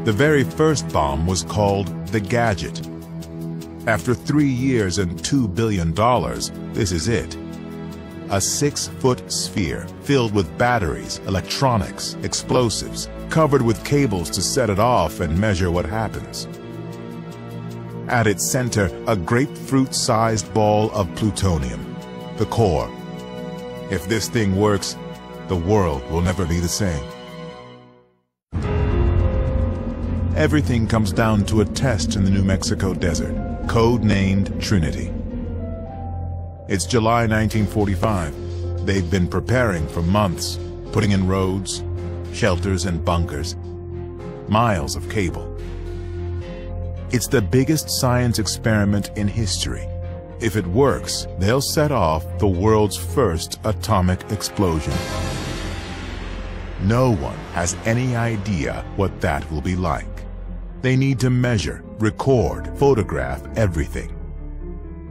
The very first bomb was called the Gadget. After 3 years and $2 billion, this is it. A 6-foot sphere filled with batteries, electronics, explosives, covered with cables to set it off and measure what happens. At its center, a grapefruit-sized ball of plutonium, the core. If this thing works, the world will never be the same. Everything comes down to a test in the New Mexico desert, code-named Trinity. It's July 1945. They've been preparing for months, putting in roads, shelters, and bunkers. Miles of cable. It's the biggest science experiment in history. If it works, they'll set off the world's first atomic explosion. No one has any idea what that will be like. They need to measure, record, photograph everything.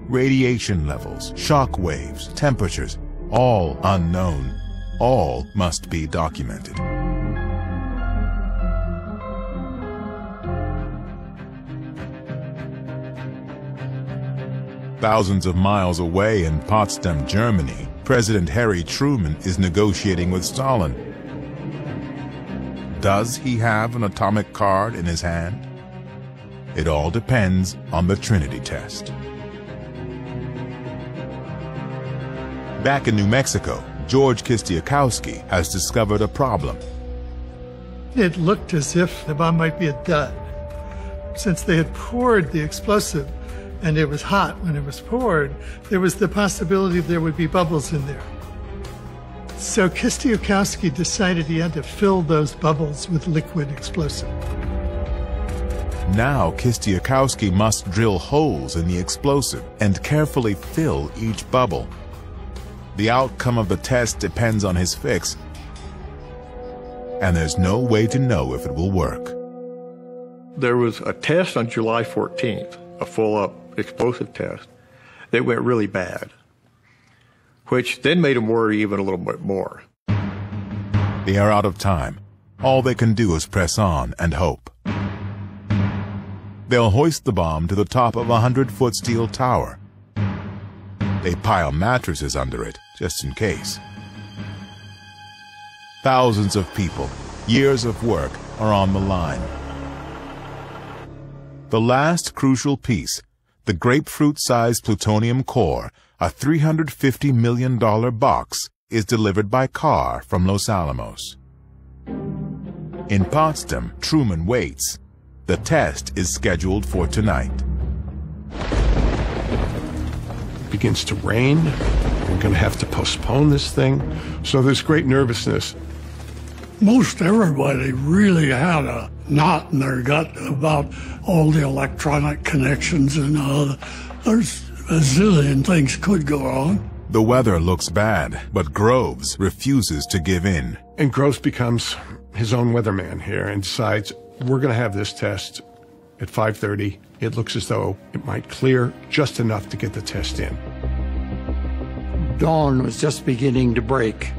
Radiation levels, shock waves, temperatures, all unknown. All must be documented. Thousands of miles away in Potsdam, Germany, President Harry Truman is negotiating with Stalin. Does he have an atomic card in his hand? It all depends on the Trinity test. Back in New Mexico, George Kistiakowsky has discovered a problem. It looked as if the bomb might be a dud. Since they had poured the explosive and it was hot when it was poured, there was the possibility there would be bubbles in there. So Kistiakowsky decided he had to fill those bubbles with liquid explosive. Now Kistiakowsky must drill holes in the explosive and carefully fill each bubble. The outcome of the test depends on his fix, and there's no way to know if it will work. There was a test on July 14th, a full-up explosive test, that went really bad, which then made him worry even a little bit more. They are out of time. All they can do is press on and hope. They'll hoist the bomb to the top of a 100-foot steel tower. They pile mattresses under it, just in case. Thousands of people, years of work, are on the line. The last crucial piece, the grapefruit-sized plutonium core, a $350 million box, is delivered by car from Los Alamos. In Potsdam, Truman waits. The test is scheduled for tonight. It begins to rain. We're going to have to postpone this thing. So there's great nervousness. Most everybody really had a knot in their gut about all the electronic connections and there's a zillion things could go wrong. The weather looks bad, but Groves refuses to give in. And Groves becomes his own weatherman here and decides, we're going to have this test at 5:30. It looks as though it might clear just enough to get the test in. Dawn was just beginning to break.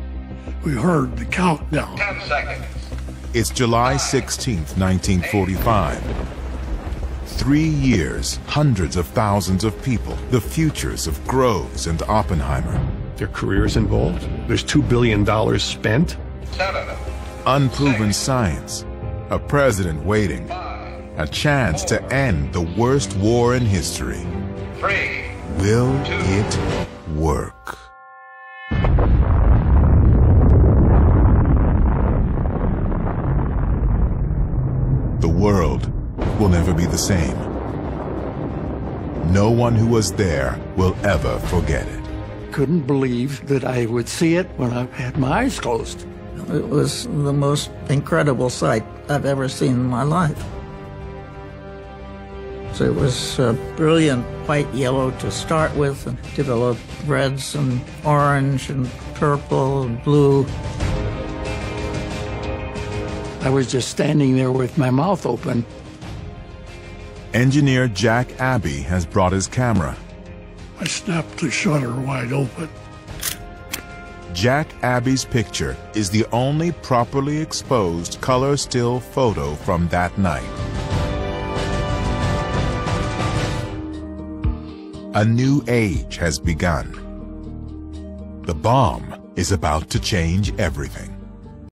We heard the countdown. 10 seconds. It's July 16th, 1945. 3 years, hundreds of thousands of people, the futures of Groves and Oppenheimer. Their careers involved. There's $2 billion spent. 7. Unproven science. A president waiting. A chance to end the worst war in history. 3. Will it work? The world will never be the same. No one who was there will ever forget it. Couldn't believe that I would see it when I had my eyes closed. It was the most incredible sight I've ever seen in my life. So it was brilliant white yellow to start with, and developed reds and orange and purple and blue. I was just standing there with my mouth open. Engineer Jack Abbey has brought his camera. I snapped the shutter wide open. Jack Abbey's picture is the only properly exposed color still photo from that night. A new age has begun. The bomb is about to change everything.